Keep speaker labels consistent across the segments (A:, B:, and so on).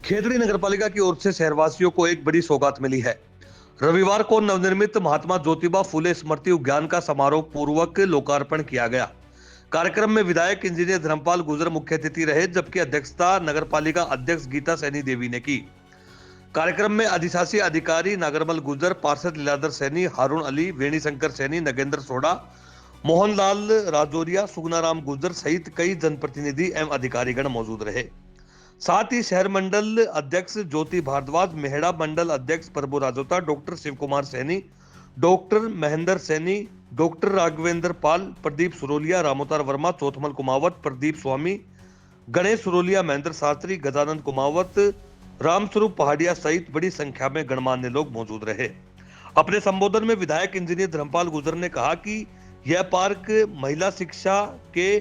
A: खेतड़ी नगरपालिका की ओर से शहरवासियों को एक बड़ी सौगात मिली है। रविवार को नवनिर्मित महात्मा ज्योतिबा फुले स्मृति उद्यान का समारोह पूर्वक लोकार्पण किया गया। कार्यक्रम में विधायक इंजीनियर धर्मपाल गुर्जर मुख्य अतिथि रहे, जबकि अध्यक्षता नगरपालिका अध्यक्ष गीता सैनी देवी ने की। कार्यक्रम में अधिशासी अधिकारी नागरमल गुर्जर, पार्षद लीलाधर सैनी, हारून अली, वेणी शंकर सैनी, नगेंद्र सोडा, मोहनलाल राजौरिया, सुगनाराम गुर्जर सहित कई जनप्रतिनिधि एवं अधिकारीगण मौजूद रहे। साथ ही शहर मंडल अध्यक्ष ज्योति भारद्वाज, मेहड़ा मंडल अध्यक्ष Prabhu Rajota, doctor Shiv Kumar Saini, doctor Mahendra Saini, doctor Raghvendra Pal, Pradeep Surolia, Ramotar Verma, Chauthmal Kumawat, Pradeep Swami, Ganesh Surolia, Mahendra Shastri, Gajanand Kumawat, Ramswaroop Paharia सहित बड़ी संख्या में गणमान्य लोग मौजूद रहे। अपने संबोधन में विधायक इंजीनियर धर्मपाल गुर्जर ने कहा कि यह पार्क महिला शिक्षा के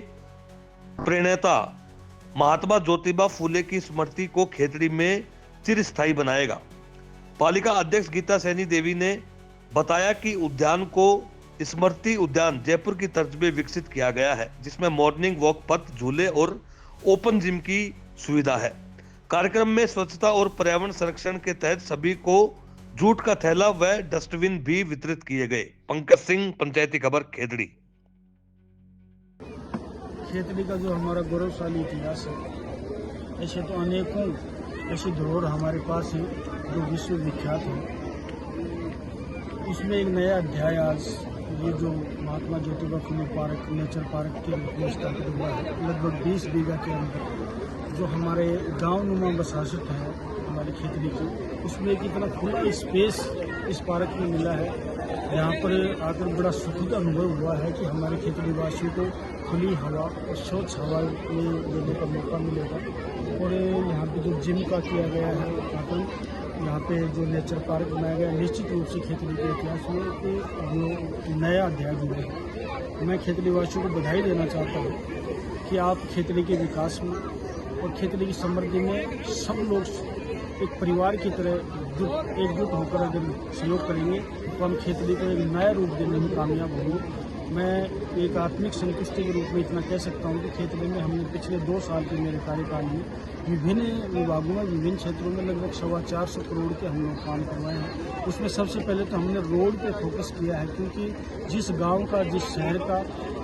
A: प्रणेता महात्मा ज्योतिबा फुले की स्मृति को खेतड़ी में चिरस्थायी बनाएगा। पालिका अध्यक्ष गीता सैनी देवी ने बताया कि उद्यान को स्मृति उद्यान जयपुर की तर्ज में विकसित किया गया है, जिसमें मॉर्निंग वॉक पथ, झूले और ओपन जिम की सुविधा है। कार्यक्रम में स्वच्छता और पर्यावरण संरक्षण के तहत सभी को जूट का थैला व डस्टबिन भी वितरित किए गए। पंकज सिंह, पंचायती खबर, खेतड़ी।
B: खेतड़ी का जो हमारा गौरवशाली इतिहास है, ऐसे तो अनेकों ऐसी धरोहर हमारे पास है जो विश्व विख्यात है। उसमें एक नया अध्याय आज ये जो Mahatma Jyotiba Phule park, nature park के रूप में स्थापित हुआ है, लगभग 20 बीघा के अंदर जो हमारे गांव नुमा बसासत है हमारी खेतड़ी की, उसमें एक इतना खुला स्पेस इस पार्क में मिला है। यहाँ पर आकर बड़ा सुखद अनुभव हुआ है कि हमारे खेतड़ी वासियों को खुली हवा और स्वच्छ हवा में लेने का मौका मिलेगा। और यहाँ पे जो जिम का किया गया है, यहाँ पे जो नेचर पार्क बनाया गया, निश्चित रूप से खेतड़ी के इतिहास में जो नया अध्याय जुड़ा है। मैं खेतड़ी वासियों को बधाई देना चाहता हूँ कि आप खेतड़ी के विकास में और खेतड़ी की समृद्धि में सब लोग एक परिवार की तरह एकजुट होकर अगर सहयोग करेंगे तो हम खेतड़ी को एक नया रूप देने में कामयाब होंगे। मैं एक आत्मिक संतुष्टि के रूप में इतना कह सकता हूँ कि खेतड़ी में हमने पिछले 2 साल के मेरे कार्यकाल में विभिन्न विभागों में, विभिन्न क्षेत्रों में लगभग 425 करोड़ के हम लोग काम करवाए हैं। उसमें सबसे पहले तो हमने रोड पे फोकस किया है, क्योंकि जिस गांव का, जिस शहर का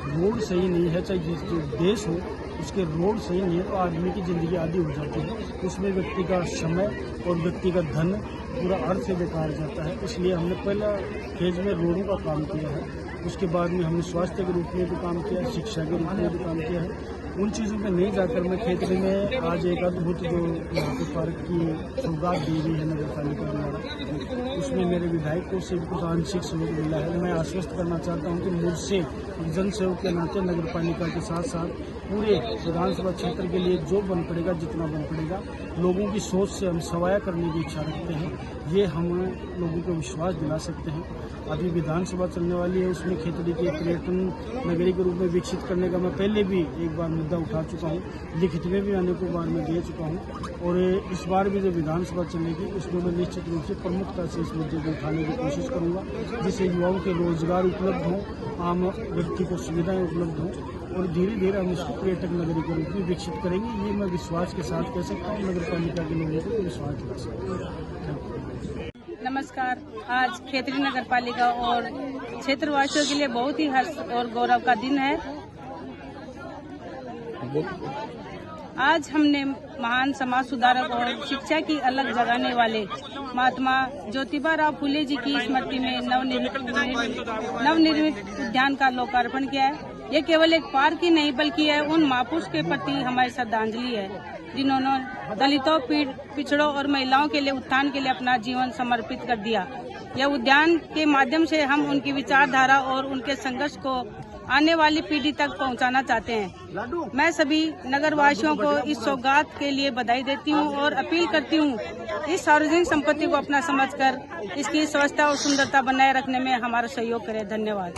B: रोड सही नहीं है, चाहे जिस देश हो, उसके रोड सही नहीं है तो आदमी की ज़िंदगी आधी हो जाती है। उसमें व्यक्ति का समय और व्यक्ति का धन पूरा अर्थ से बेकार जाता है। इसलिए हमने पहला फेज में रोडों का काम किया है। उसके बाद में हमने स्वास्थ्य के रूप में भी काम किया, शिक्षा के रूप में भी काम किया है। उन चीज़ों में नहीं जाकर मैं खेतड़ी में आज एक अद्भुत जो यहाँ पे पार्क की सौगात दी गई है नगर पालिका द्वारा, उसमें मेरे विधायक को से कुछ आंशिक सहयोग मिला है। मैं आश्वस्त करना चाहता हूँ कि मुझसे जनसेवक के नाते नगर पालिका के साथ साथ पूरे विधानसभा क्षेत्र के लिए जो बन पड़ेगा, जितना बन पड़ेगा, लोगों की सोच से हम सवाया करने की इच्छा रखते हैं। ये हम लोगों को विश्वास दिला सकते हैं। अभी विधानसभा चलने वाली है, उसमें खेतड़ी के पर्यटन नगरी के रूप में विकसित करने का मैं पहले भी एक बार मुद्दा उठा चुका हूँ, लिखित में भी अनेकों बार मैं दे चुका हूँ। और इस बार भी जो विधानसभा चलेगी उसमें मैं निश्चित रूप से प्रमुखता से इस मुद्दे को उठाने की कोशिश करूँगा, जिससे युवाओं के रोजगार उपलब्ध हों, आम व्यक्ति को सुविधाएँ उपलब्ध हों और धीरे धीरे हम इसको पर्यटक नगरी के रूप में विकसित करेंगे। ये मैं विश्वास के साथ कह सकता हूँ, नगर पालिका के लोगों को विश्वास दिला सकता हूँ।
C: नमस्कार। आज खेतड़ी नगर पालिका और क्षेत्रवासियों के लिए बहुत ही हर्ष और गौरव का दिन है। आज हमने महान समाज सुधारक और शिक्षा की अलग जगाने वाले महात्मा ज्योतिबा राव फुले जी की स्मृति में नवनिर्मित उद्यान का लोकार्पण किया है। ये केवल एक पार्क ही नहीं बल्कि यह उन महापुरुष के प्रति हमारी श्रद्धांजलि है, जिन्होंने दलितों, पिछड़ों और महिलाओं के लिए उत्थान के लिए अपना जीवन समर्पित कर दिया। यह उद्यान के माध्यम से हम उनकी विचारधारा और उनके संघर्ष को आने वाली पीढ़ी तक पहुंचाना चाहते हैं। मैं सभी नगरवासियों को इस सौगात के लिए बधाई देती हूं और अपील करती हूं, इस सार्वजनिक संपत्ति को अपना समझकर इसकी स्वच्छता और सुंदरता बनाए रखने में हमारा सहयोग करें। धन्यवाद।